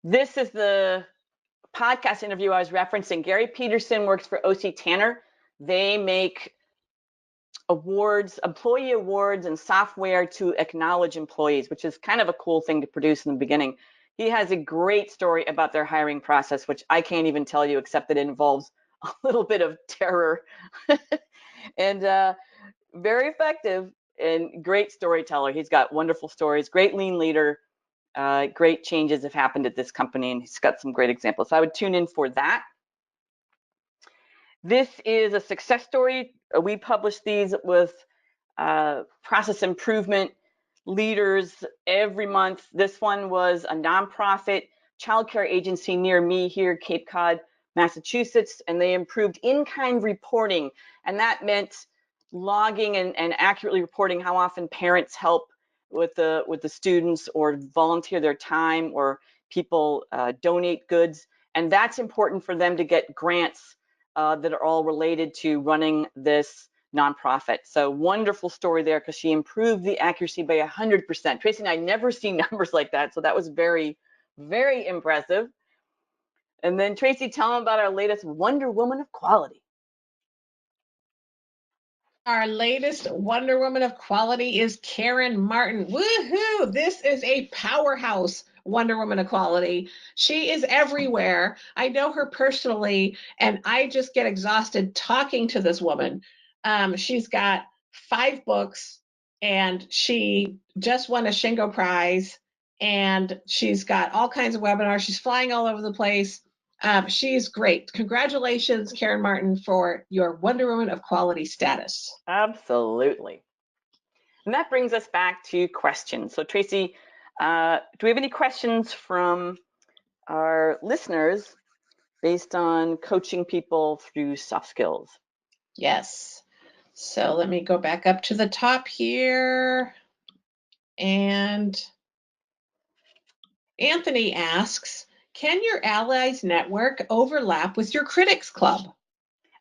this is the podcast interview I was referencing. Gary Peterson works for OC Tanner. They make awards, employee awards, and software to acknowledge employees, which is kind of a cool thing to produce in the beginning. He has a great story about their hiring process, which I can't even tell you, except that it involves a little bit of terror. And very effective and great storyteller. He's got wonderful stories, great lean leader, great changes have happened at this company, and he's got some great examples. So I would tune in for that. This is a success story. We publish these with process improvement leaders every month. This one was a nonprofit childcare agency near me here, Cape Cod, Massachusetts, and they improved in-kind reporting. And that meant logging and accurately reporting how often parents help with the students or volunteer their time, or people donate goods. And that's important for them to get grants that are all related to running this nonprofit. So wonderful story there, because she improved the accuracy by 100%. Tracy and I never seen numbers like that, so that was very, very impressive. And then Tracy, tell them about our latest Wonder Woman of Quality. Our latest Wonder Woman of Quality is Karen Martin. Woohoo! This is a powerhouse Wonder Woman of Quality. She is everywhere. I know her personally, and I just get exhausted talking to this woman. She's got 5 books, and she just won a Shingo Prize, and she's got all kinds of webinars. She's flying all over the place. She's great. Congratulations, Karen Martin, for your Wonder Woman of Quality status. Absolutely. And that brings us back to questions. So Tracy, do we have any questions from our listeners based on coaching people through soft skills? Yes. So let me go back up to the top here. And Anthony asks, can your allies network overlap with your critics club?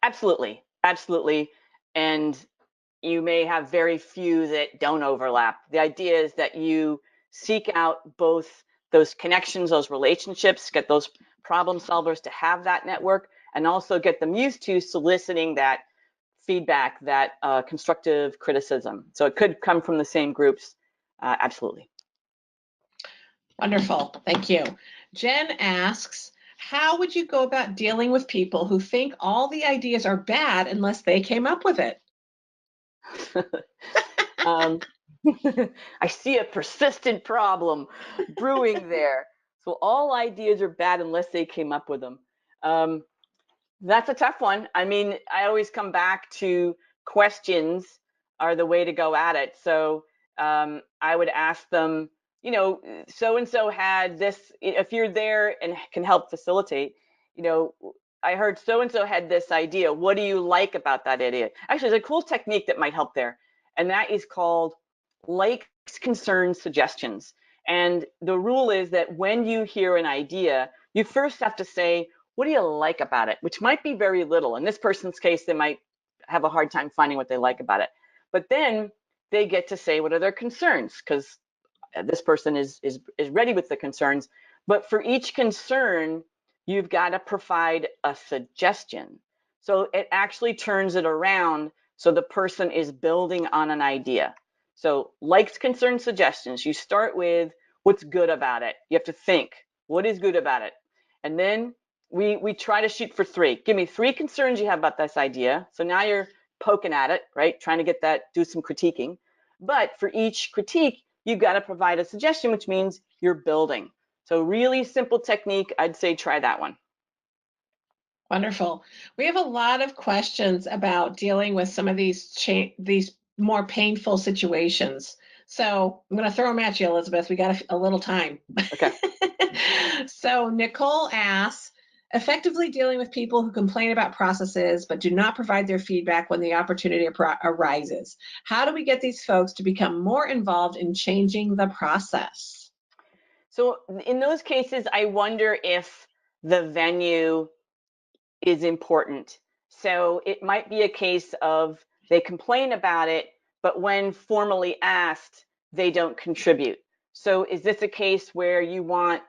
Absolutely, absolutely. And you may have very few that don't overlap. The idea is that you seek out both those connections, those relationships, get those problem solvers to have that network, and also get them used to soliciting that feedback, that constructive criticism. So it could come from the same groups, absolutely. Wonderful, thank you. Jen asks, How would you go about dealing with people who think all the ideas are bad unless they came up with it? um, I see a persistent problem brewing there. So all ideas are bad unless they came up with them. Um, that's a tough one. I mean, I always come back to questions are the way to go at it. So I would ask them, you know, so and so had this. If you're there and can help facilitate, you know, I heard so and so had this idea. What do you like about that idea? Actually, there's a cool technique that might help there, and that is called likes, concerns, suggestions. And the rule is that when you hear an idea, you first have to say, what do you like about it? Which might be very little. In this person's case, they might have a hard time finding what they like about it. But then they get to say what are their concerns, because this person is ready with the concerns. But for each concern, you've got to provide a suggestion. So it actually turns it around so the person is building on an idea. So likes, concerns, suggestions. You start with what's good about it. You have to think, what is good about it? And then we try to shoot for three. Give me three concerns you have about this idea. So now you're poking at it, right? Trying to get that, do some critiquing. But for each critique, you've got to provide a suggestion, which means you're building. So really simple technique. I'd say try that one. Wonderful. We have a lot of questions about dealing with some of these more painful situations. So I'm going to throw them at you, Elizabeth. We got a little time. Okay. So Nicole asks, effectively dealing with people who complain about processes but do not provide their feedback when the opportunity arises. How do we get these folks to become more involved in changing the process? So in those cases, I wonder if the venue is important. So it might be a case of they complain about it, but when formally asked, they don't contribute. So is this a case where you want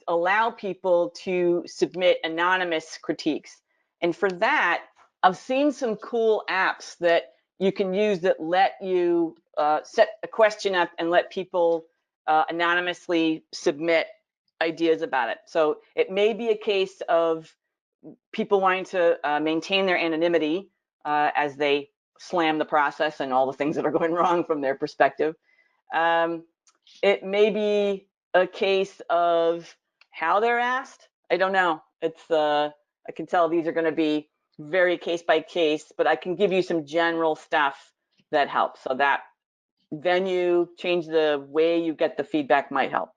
allow people to submit anonymous critiques? And for that, I've seen some cool apps that you can use that let you set a question up and let people anonymously submit ideas about it. So it may be a case of people wanting to maintain their anonymity as they slam the process and all the things that are going wrong from their perspective. Um, it may be a case of how they're asked. I don't know. It's I can tell these are going to be very case by case, but I can give you some general stuff that helps. So that venue, change the way you get the feedback might help.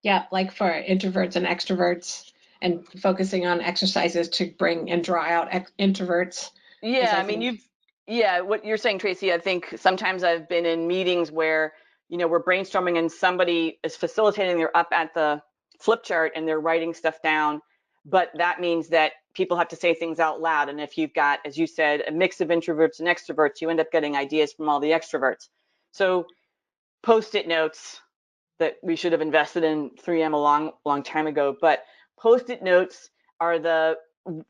Yeah, like for introverts and extroverts, and focusing on exercises to bring and draw out introverts. Yeah, I I mean, think, yeah, what you're saying, Tracy, I think sometimes I've been in meetings where, you know, we're brainstorming and somebody is facilitating, they're up at the flip chart and they're writing stuff down, but that means that people have to say things out loud. And if you've got, as you said, a mix of introverts and extroverts, you end up getting ideas from all the extroverts. So post-it notes that we should have invested in 3M a long time ago, but post-it notes are the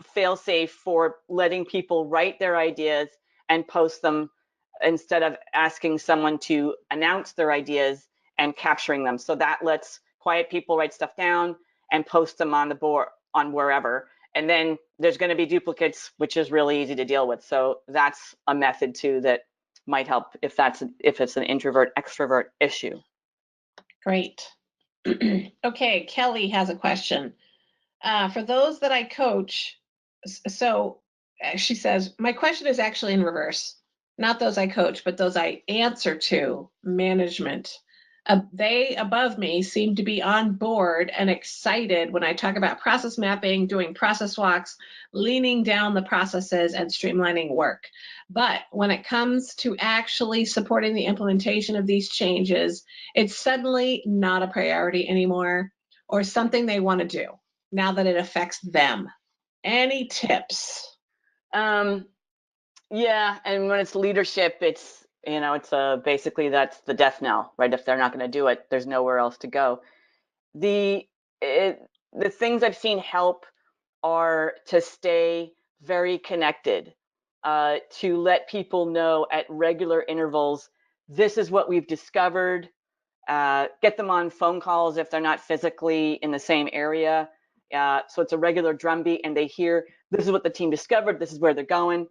fail-safe for letting people write their ideas and post them instead of asking someone to announce their ideas and capturing them. So that lets quiet people write stuff down and post them on the board on wherever. And then there's going to be duplicates, which is really easy to deal with. So that's a method too that might help if it's an introvert extrovert issue. great. Okay, Kelly has a question. For those that I coach, so she says, my question is actually in reverse. Not those I coach, but those I answer to management. They above me seem to be on board and excited when I talk about process mapping, doing process walks, leaning down the processes, and streamlining work. But when it comes to actually supporting the implementation of these changes, it's suddenly not a priority anymore or something they want to do now that it affects them. Any tips? Um, yeah, and when it's leadership, it's it's basically that's the death knell, right? If they're not going to do it, there's nowhere else to go. The it, the things I've seen help are to stay very connected, to let people know at regular intervals, this is what we've discovered. Get them on phone calls if they're not physically in the same area. So it's a regular drumbeat, and they hear, this is what the team discovered, this is where they're going.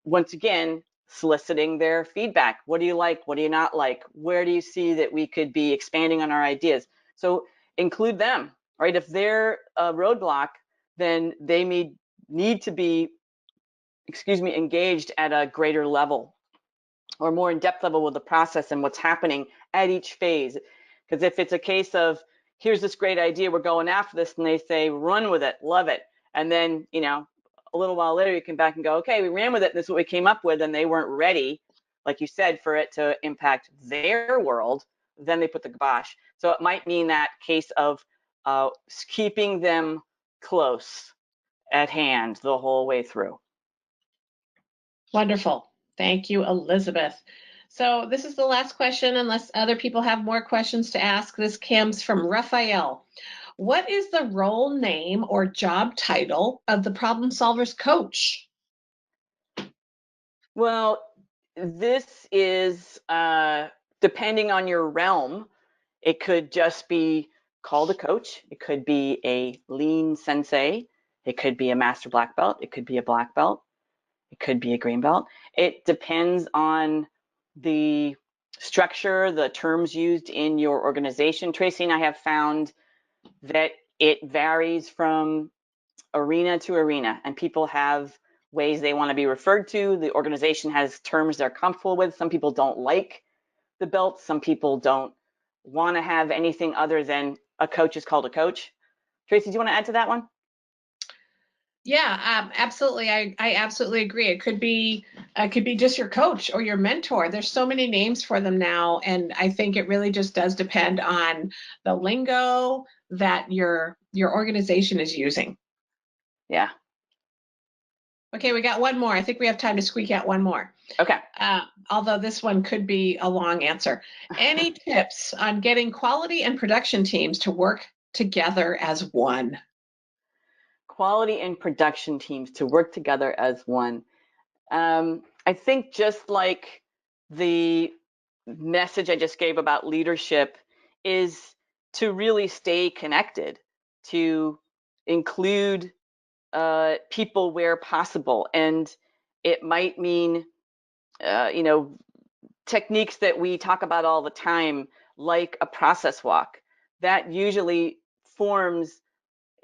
Once again, soliciting their feedback. What do you like? What do you not like? Where do you see that we could be expanding on our ideas? So include them, right? If they're a roadblock, then they need to be, engaged at a greater level or more in-depth level with the process and what's happening at each phase. Because if it's a case of, here's this great idea, we're going after this, and they say, run with it, love it. And then, a little while later, you come back and go, okay, we ran with it, and this is what we came up with, and they weren't ready, like you said, for it to impact their world, then they put the kibosh. So it might mean that case of keeping them close at hand the whole way through. Wonderful. Thank you, Elizabeth. So this is the last question, unless other people have more questions to ask. This comes from Raphael. What is the role name or job title of the Problem Solvers Coach? Well, this is depending on your realm. It could just be called a coach. It could be a lean sensei. It could be a master black belt. It could be a black belt. It could be a green belt. It depends on the structure, the terms used in your organization. Tracy and I have found that it varies from arena to arena, and people have ways they want to be referred to. The organization has terms they're comfortable with. Some people don't like the belt. Some people don't want to have anything other than a coach is called a coach. Tracy, do you want to add to that one? Yeah, absolutely. I absolutely agree. It could be just your coach or your mentor. There's so many names for them now, and I think it really just does depend on the lingo that your organization is using. Yeah. Okay, we got one more. I think we have time to squeak out one more. Okay. Although this one could be a long answer. Any tips on getting quality and production teams to work together as one? Quality and production teams to work together as one. I think just like the message I just gave about leadership is to really stay connected, to include people where possible. And it might mean, techniques that we talk about all the time, like a process walk. That usually forms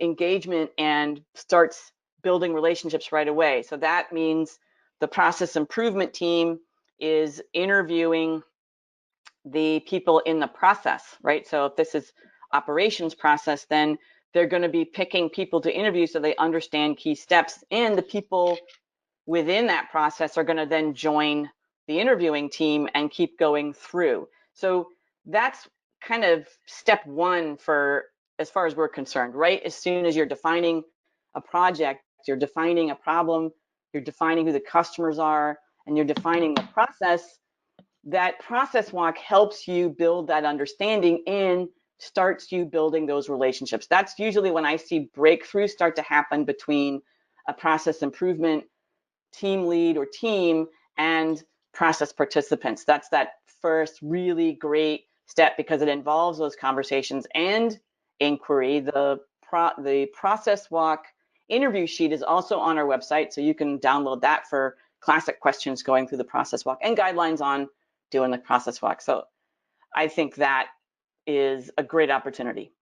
engagement and starts building relationships right away. So that means the process improvement team is interviewing the people in the process, right? So if this is operations process, then they're going to be picking people to interview so they understand key steps, and the people within that process are going to then join the interviewing team and keep going through. So that's kind of step one for, as far as we're concerned, right? As soon as you're defining a project, you're defining a problem, you're defining who the customers are, and you're defining the process. That process walk helps you build that understanding and starts you building those relationships. That's usually when I see breakthroughs start to happen between a process improvement team lead or team and process participants. That's that first really great step, because it involves those conversations and inquiry. The process walk interview sheet is also on our website, so you can download that for classic questions going through the process walk and guidelines on doing the process walk. So I think that is a great opportunity.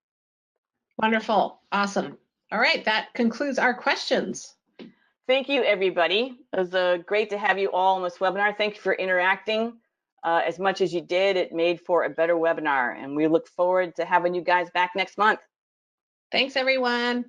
Wonderful. Awesome. All right, that concludes our questions. Thank you, everybody. It was great to have you all on this webinar. Thank you for interacting as much as you did. It made for a better webinar, and we look forward to having you guys back next month. Thanks, everyone.